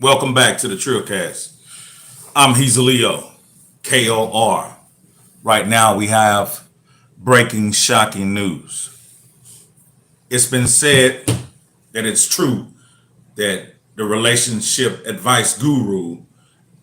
Welcome back to the Trillcast. I'm Hezeleo, KOR. Right now we have breaking, shocking news. It's been said that it's true that the relationship advice guru,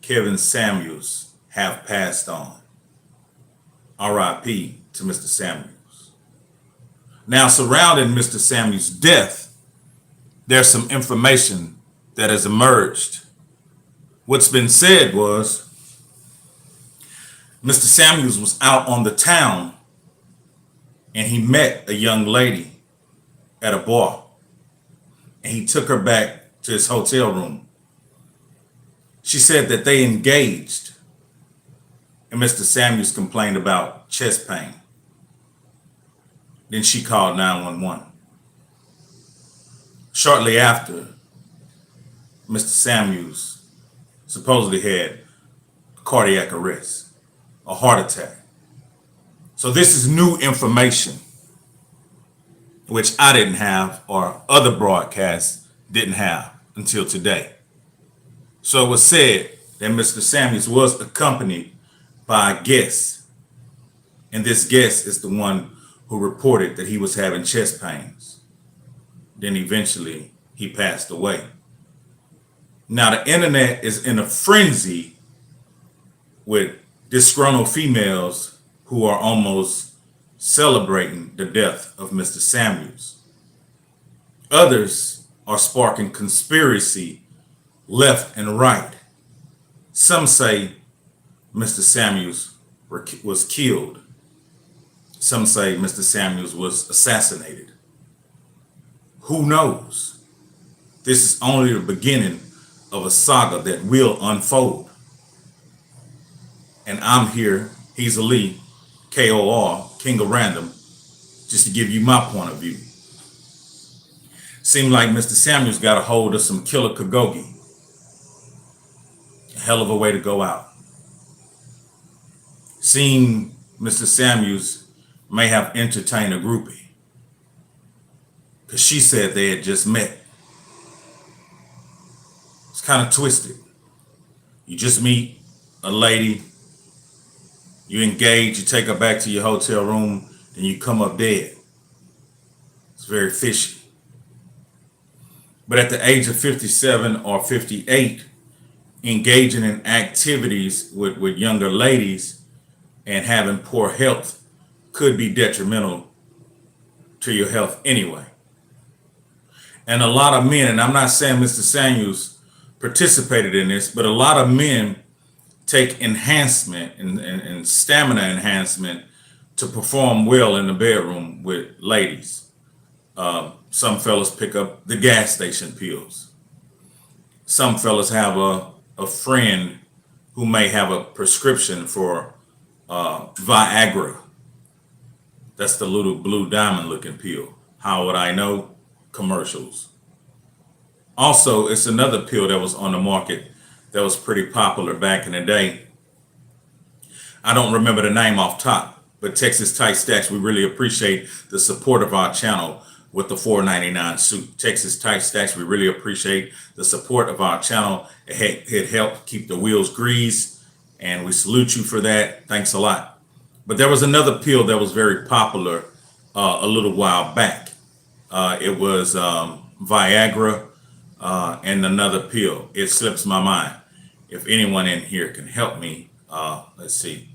Kevin Samuels, have passed on. RIP to Mr. Samuels. Now, surrounding Mr. Samuels' death, there's some information that has emerged. What's been said was Mr. Samuels was out on the town and he met a young lady at a bar and he took her back to his hotel room. She said that they engaged and Mr. Samuels complained about chest pain. Then she called 911. Shortly after, Mr. Samuels supposedly had cardiac arrest, a heart attack. So this is new information, which I didn't have or other broadcasts didn't have until today. So it was said that Mr. Samuels was accompanied by a guest, and this guest is the one who reported that he was having chest pains. Then eventually he passed away. Now the internet is in a frenzy with disgruntled females who are almost celebrating the death of Mr. Samuels. Others are sparking conspiracy left and right. Some say Mr. Samuels was killed. Some say Mr. Samuels was assassinated. Who knows? This is only the beginning of a saga that will unfold. And I'm here, Hezeleo, KOR, King of Random, just to give you my point of view. Seemed like Mr. Samuels got a hold of some killer Kagogi. A hell of a way to go out. Seeing Mr. Samuels may have entertained a groupie, because she said they had just met. It's kind of twisted. You just meet a lady, you engage, you take her back to your hotel room, and you come up dead. It's very fishy. But at the age of 57 or 58, engaging in activities with younger ladies and having poor health could be detrimental to your health anyway. And a lot of men, and I'm not saying Mr. Samuels participated in this, but a lot of men take enhancement and stamina enhancement to perform well in the bedroom with ladies. Some fellas pick up the gas station pills. Some fellas have a friend who may have a prescription for Viagra. That's the little blue diamond looking pill. How would I know? Commercials. Also, it's another pill that was on the market that was pretty popular back in the day. I don't remember the name off top, but Texas Tight Stacks, we really appreciate the support of our channel with the $4.99 suit. Texas Tight Stacks, we really appreciate the support of our channel. It helped keep the wheels greased, and we salute you for that. Thanks a lot. But there was another pill that was very popular a little while back. It was Viagra and another pill. It slips my mind. If anyone in here can help me, let's see.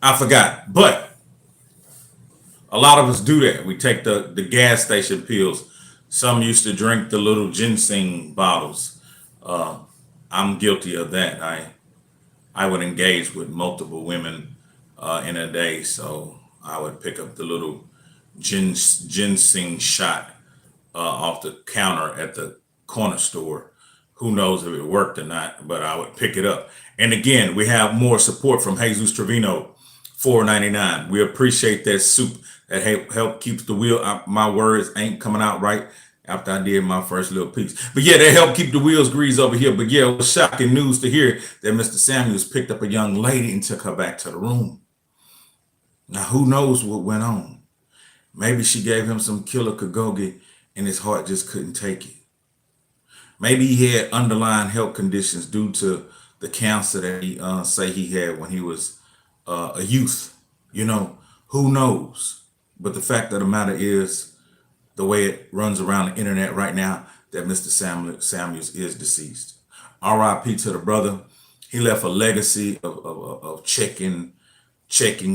I forgot. But a lot of us do that. We take the gas station pills. Some used to drink the little ginseng bottles. I'm guilty of that. I would engage with multiple women in a day, so I would pick up the little ginseng shot off the counter at the corner store. Who knows if it worked or not, but I would pick it up. And again, we have more support from Jesus Trevino, $4.99. We appreciate that soup that help keeps the wheel. My words ain't coming out right after I did my first little piece. But yeah, they help keep the wheels greased over here. But yeah, it was shocking news to hear that Mr. Samuels picked up a young lady and took her back to the room. Now, who knows what went on? Maybe she gave him some killer Kagogi and his heart just couldn't take it. Maybe he had underlying health conditions due to the cancer that he say he had when he was a youth. You know, who knows? But the fact of the matter is, the way it runs around the internet right now, that Mr. Samuels is deceased. R.I.P. to the brother. He left a legacy of checking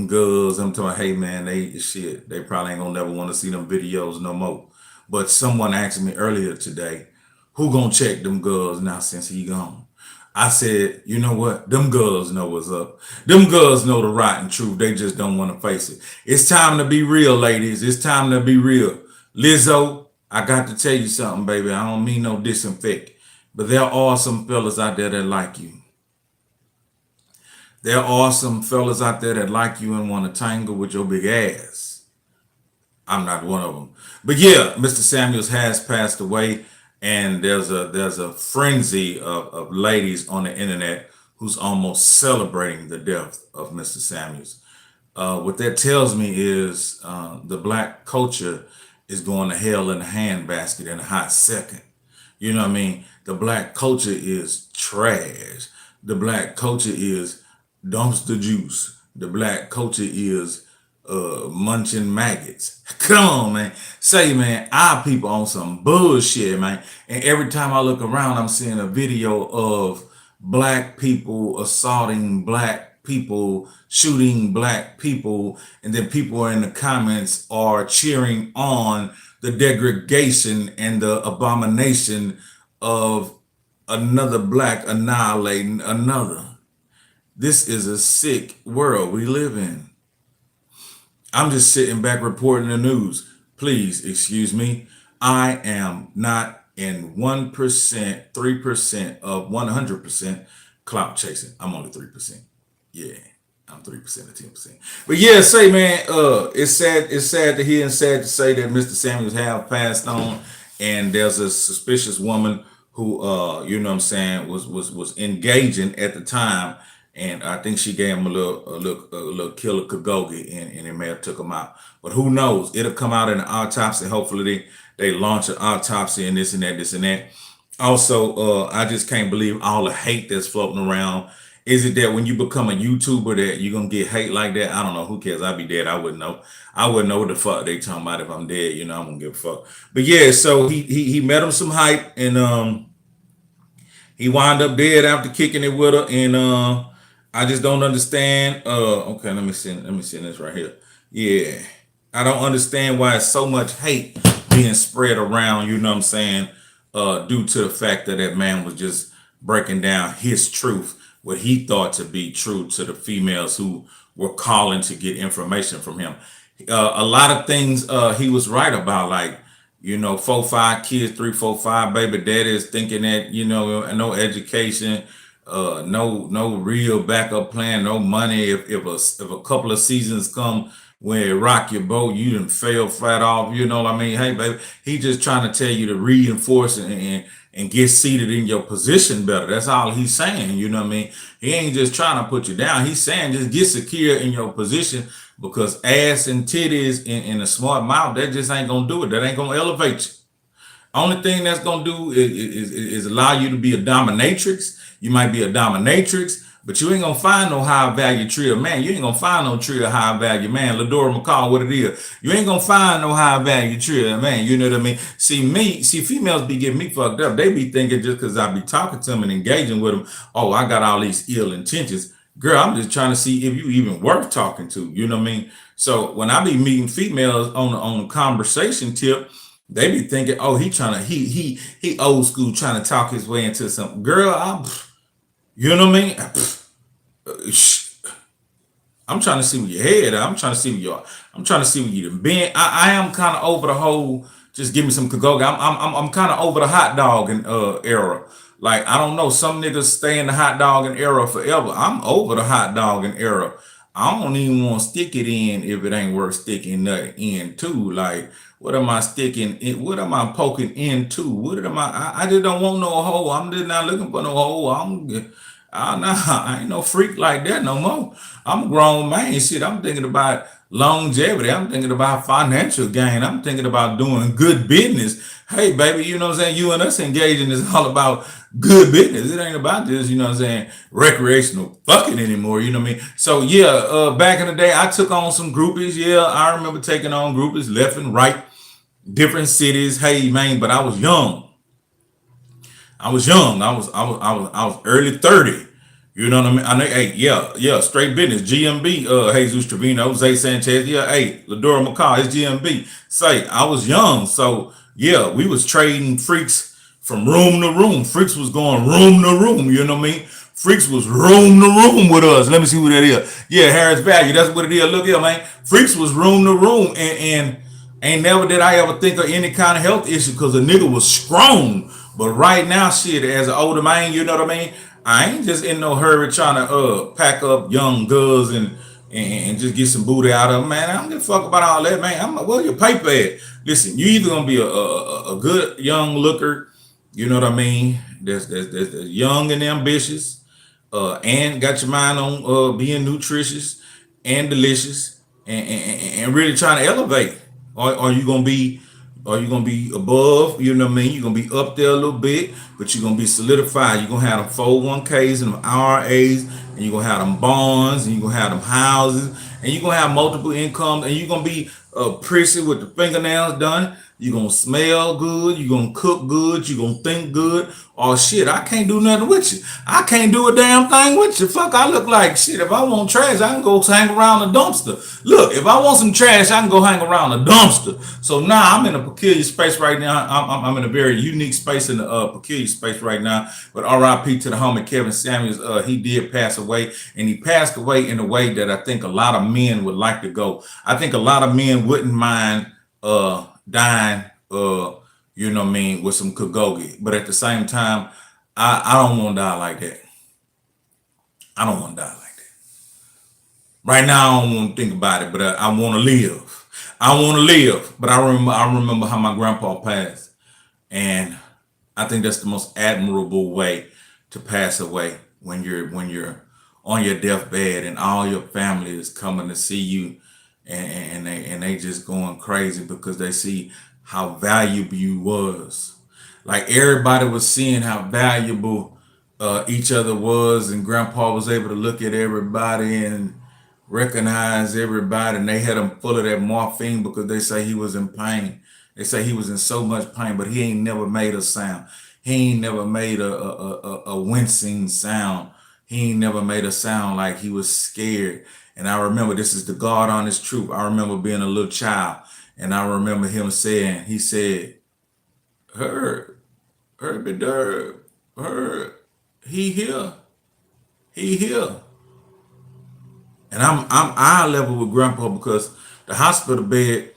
girls. I'm talking, hey man, they probably ain't gonna never want to see them videos no more. But someone asked me earlier today, who gonna check them girls now since he gone? I said, you know what? Them girls know what's up. Them girls know the rotten truth. They just don't want to face it. It's time to be real, ladies. It's time to be real. Lizzo, I got to tell you something, baby. I don't mean no disinfect, but there are some fellas out there that like you. There are some fellas out there that like you and want to tangle with your big ass. I'm not one of them. But yeah, Mr. Samuels has passed away, and there's a frenzy of ladies on the internet who's almost celebrating the death of Mr. Samuels. What that tells me is the black culture is going to hell in a handbasket in a hot second. You know what I mean? The black culture is trash. The black culture is dumpster juice. The black culture is munching maggots. Come on, man. Say, man, our people on some bullshit, man. And every time I look around, I'm seeing a video of black people assaulting black people, shooting black people, and then people in the comments are cheering on the degradation and the abomination of another black annihilating another. This is a sick world we live in. I'm just sitting back reporting the news. Please excuse me. I am not in 1%, 3% of 100% clout chasing. I'm only 3%. Yeah, I'm 3% or 10%. But yeah, say man, it's sad to hear and sad to say that Mr. Samuels have passed on, and there's a suspicious woman who you know what I'm saying, was engaging at the time, and I think she gave him a little killer kagogi, and it may have took him out. But who knows? It'll come out in an autopsy. Hopefully they launch an autopsy and this and that, this and that. Also, I just can't believe all the hate that's floating around. Is it that when you become a YouTuber that you're gonna get hate like that? I don't know. Who cares? I'd be dead. I wouldn't know. I wouldn't know what the fuck they talking about if I'm dead. You know, I don't give a fuck. But yeah, so he met him some hype, and he wound up dead after kicking it with her, and I just don't understand. Okay, let me see this right here. Yeah, I don't understand why it's so much hate being spread around. You know what I'm saying? Due to the fact that that man was just breaking down his truth, what he thought to be true to the females who were calling to get information from him. A lot of things he was right about, like, you know, 4, 5 kids, 3, 4, 5 baby daddies thinking that, you know, no education, no real backup plan, no money. If a couple of seasons come where it rock your boat, you done fail flat off. You know what I mean? Hey, baby, he just trying to tell you to reinforce and get seated in your position better. That's all he's saying. You know what I mean? He ain't just trying to put you down. He's saying just get secure in your position, because ass and titties and a smart mouth, that just ain't gonna do it. That ain't gonna elevate you. Only thing that's gonna do is allow you to be a dominatrix. You might be a dominatrix, but you ain't gonna find no high value tree of man. You ain't gonna find no tree of high value man. Ladora McCall, what it is. You ain't gonna find no high value tree of man. You know what I mean? See, females be getting me fucked up. They be thinking just because I be talking to them and engaging with them, oh, I got all these ill intentions. Girl, I'm just trying to see if you even worth talking to. You know what I mean? So when I be meeting females on a conversation tip, they be thinking, oh, he old school trying to talk his way into something. Girl, you know what I mean? I'm trying to see where your head at. I'm trying to see where you done been. I am kind of over the whole just give me some kagoga. I'm kind of over the hot dog era. Like, I don't know, some niggas stay in the hot dogging era forever. I'm over the hot dogging era. I don't even want to stick it in if it ain't worth sticking nothing into. Like, what am I sticking in? What am I poking into? What am I just don't want no hole. I'm just not looking for no hole. Oh, no, I ain't no freak like that no more. I'm a grown man. Shit, I'm thinking about longevity. I'm thinking about financial gain. I'm thinking about doing good business. Hey, baby, you know what I'm saying? You and us engaging is all about good business. It ain't about this, you know what I'm saying, recreational fucking anymore. You know what I mean? So, yeah, back in the day, I took on some groupies. Yeah, I remember taking on groupies left and right, different cities. Hey, man, but I was young. I was young. I was early 30. You know what I mean? I know, hey, yeah, straight business. GMB, Jesus Trevino, Jose Sanchez, yeah, hey, Ladora McCall, it's GMB. Say, I was young, so yeah, we was trading freaks from room to room. Freaks was going room to room, you know what I mean? Freaks was room to room with us. Let me see who that is. Yeah, Harris Value, that's what it is. Look here, man. Freaks was room to room, and ain't never did I ever think of any kind of health issue because the nigga was strong. But right now, shit, as an older man, you know what I mean? I ain't just in no hurry trying to pack up young girls and just get some booty out of them, man. I don't give a fuck about all that, man. I'm like, well, your paper at? Listen, you either gonna be a good young looker, you know what I mean? That's young and ambitious, and got your mind on being nutritious and delicious and really trying to elevate. Or you gonna be above, you know what I mean? You're gonna be up there a little bit, but you're gonna be solidified. You're gonna have them 401ks and them IRAs, and you're gonna have them bonds, and you're gonna have them houses, and you're gonna have multiple incomes, and you're gonna be prissy with the fingernails done. You're gonna smell good, you're gonna cook good, you're gonna think good. Oh shit, I can't do nothing with you. I can't do a damn thing with you. Fuck, I look like shit. If I want trash, I can go hang around the dumpster. Look, if I want some trash, I can go hang around the dumpster. So now I'm in a peculiar space right now. I'm in a very unique space in the peculiar space right now. But RIP to the homie Kevin Samuels. He did pass away, and he passed away in a way that I think a lot of men would like to go. I think a lot of men wouldn't mind dying, you know what I mean, with some Kagogi. But at the same time, I don't want to die like that. I don't want to die like that. Right now, I don't want to think about it, but I want to live. I want to live. But I remember how my grandpa passed, and I think that's the most admirable way to pass away when you're on your deathbed and all your family is coming to see you, and they just going crazy because they see how valuable you was. Like everybody was seeing how valuable each other was, and Grandpa was able to look at everybody and recognize everybody, and they had him full of that morphine because they say he was in pain. They say he was in so much pain, but he ain't never made a sound. He ain't never made a wincing sound. He ain't never made a sound like he was scared. And I remember, this is the God honest truth. I remember being a little child, and I remember him saying, he said, "Herb, Herbie Derb, Herb, he here, he here." And I'm eye level with Grandpa because the hospital bed,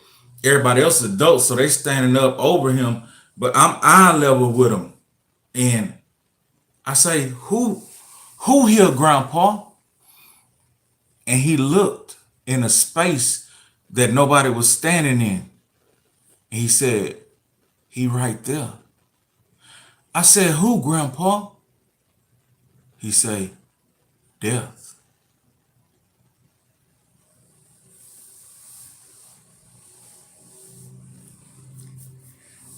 everybody else is adults, so they standing up over him, but I'm eye level with him. And I say, who here, Grandpa? And he looked in a space that nobody was standing in. And he said, "He right there." I said, "Who, Grandpa?" He say, "Death."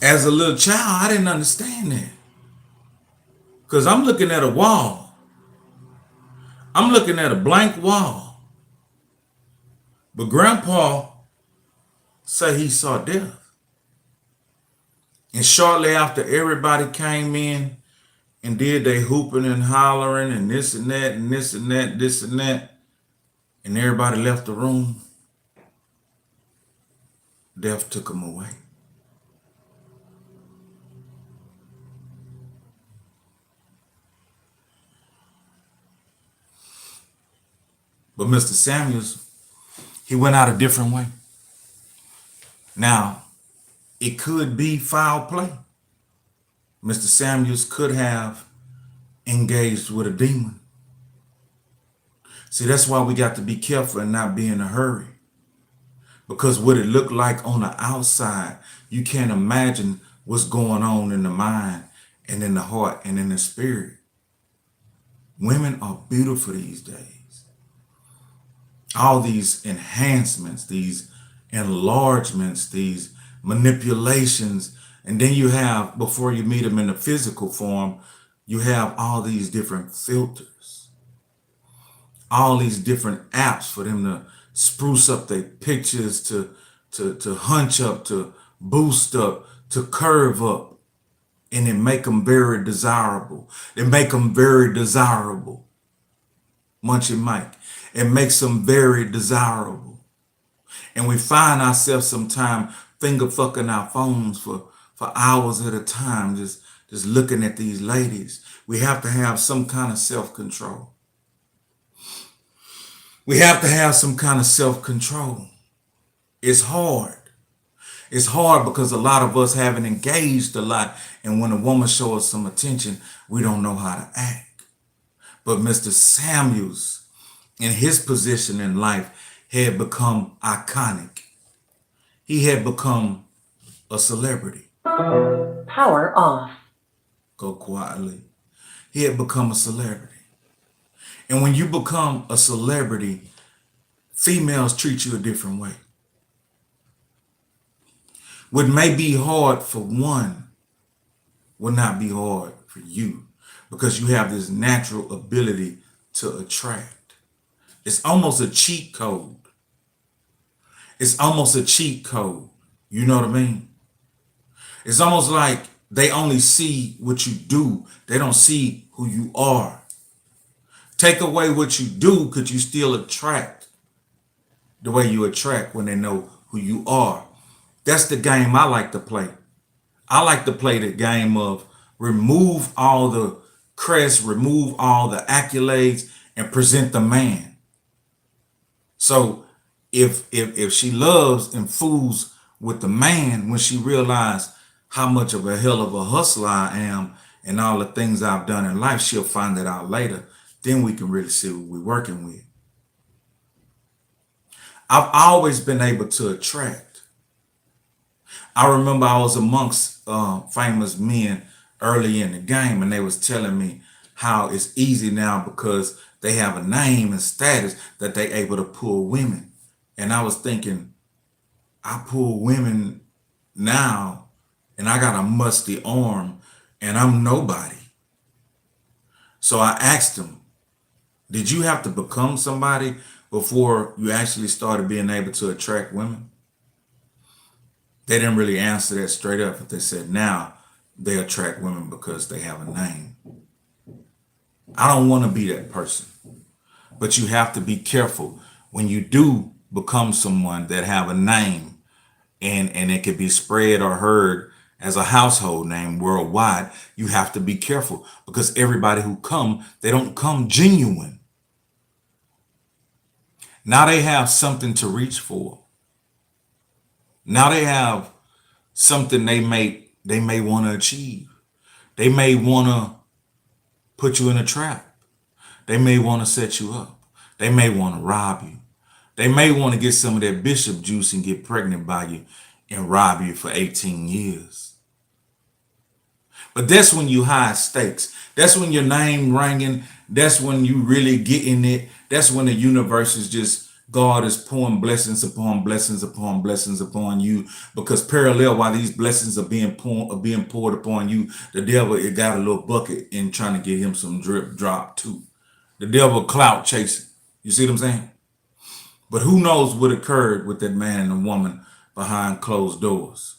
As a little child, I didn't understand that. Because I'm looking at a wall. I'm looking at a blank wall. But Grandpa said he saw death. And shortly after, everybody came in and did they hooping and hollering and this and that and this and that, this and that. And everybody left the room. Death took him away. But Mr. Samuels, he went out a different way. Now, it could be foul play. Mr. Samuels could have engaged with a demon. See, that's why we got to be careful and not be in a hurry. Because what it looked like on the outside, you can't imagine what's going on in the mind and in the heart and in the spirit. Women are beautiful these days. All these enhancements, these enlargements, these manipulations, and then you have, before you meet them in the physical form, you have all these different filters, all these different apps for them to spruce up their pictures, to hunch up, to boost up, to curve up, and it make them very desirable. It make them very desirable. Munchie Mike. It makes them very desirable. And we find ourselves sometimes finger fucking our phones for hours at a time, just looking at these ladies. We have to have some kind of self-control. We have to have some kind of self-control. It's hard. It's hard because a lot of us haven't engaged a lot. And when a woman shows us some attention, we don't know how to act. But Mr. Samuels, in his position in life, had become iconic. He had become a celebrity. Power off. Go quietly. He had become a celebrity. And when you become a celebrity, females treat you a different way. What may be hard for one will not be hard for you because you have this natural ability to attract. It's almost a cheat code. It's almost a cheat code. You know what I mean? It's almost like they only see what you do. They don't see who you are. Take away what you do, could you still attract the way you attract when they know who you are? That's the game I like to play. I like to play the game of remove all the crest, remove all the accolades, and present the man. So if she loves and fools with the man, when she realizes how much of a hell of a hustler I am and all the things I've done in life, she'll find that out later. Then we can really see what we're working with. I've always been able to attract. I remember I was amongst famous men early in the game, and they was telling me how it's easy now because they have a name and status that they able to pull women. And I was thinking, I pull women now, and I got a musty arm, and I'm nobody. So I asked them, did you have to become somebody before you actually started being able to attract women? They didn't really answer that straight up, but they said now they attract women because they have a name. I don't want to be that person, but you have to be careful when you do become someone that have a name and it could be spread or heard as a household name worldwide. You have to be careful because everybody who come, they don't come genuine. Now they have something to reach for. Now they have something they may want to achieve. They may want to put you in a trap. They may want to set you up. They may want to rob you. They may want to get some of that bishop juice and get pregnant by you and rob you for 18 years. But that's when you high stakes. That's when your name ringing. That's when you really getting it. That's when the universe is just, God is pouring blessings upon blessings upon blessings upon you. Because parallel while these blessings are being poured upon you, the devil, it got a little bucket in trying to get him some drip drop too. The devil clout chasing. You see what I'm saying? But who knows what occurred with that man and the woman behind closed doors.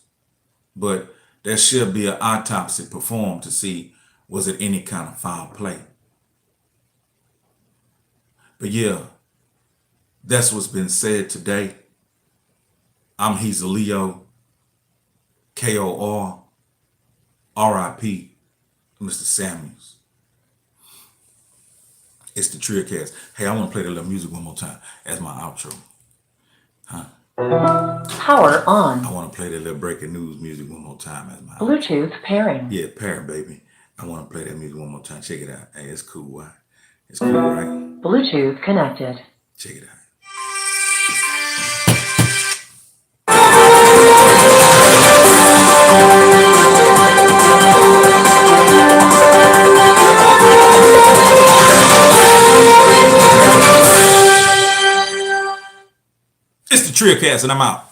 But there should be an autopsy performed to see was it any kind of foul play. But yeah, that's what's been said today. I'm Hezeleo, KOR, RIP, Mr. Samuels. It's the Trillgear.biz. Hey, I want to play that little music one more time as my outro. Huh? Power on. I want to play that little breaking news music one more time as my Bluetooth pairing. Yeah, pairing, baby. I want to play that music one more time. Check it out. Hey, it's cool, right? It's cool, right? Bluetooth connected. Check it out. It's the Trillcast, and I'm out.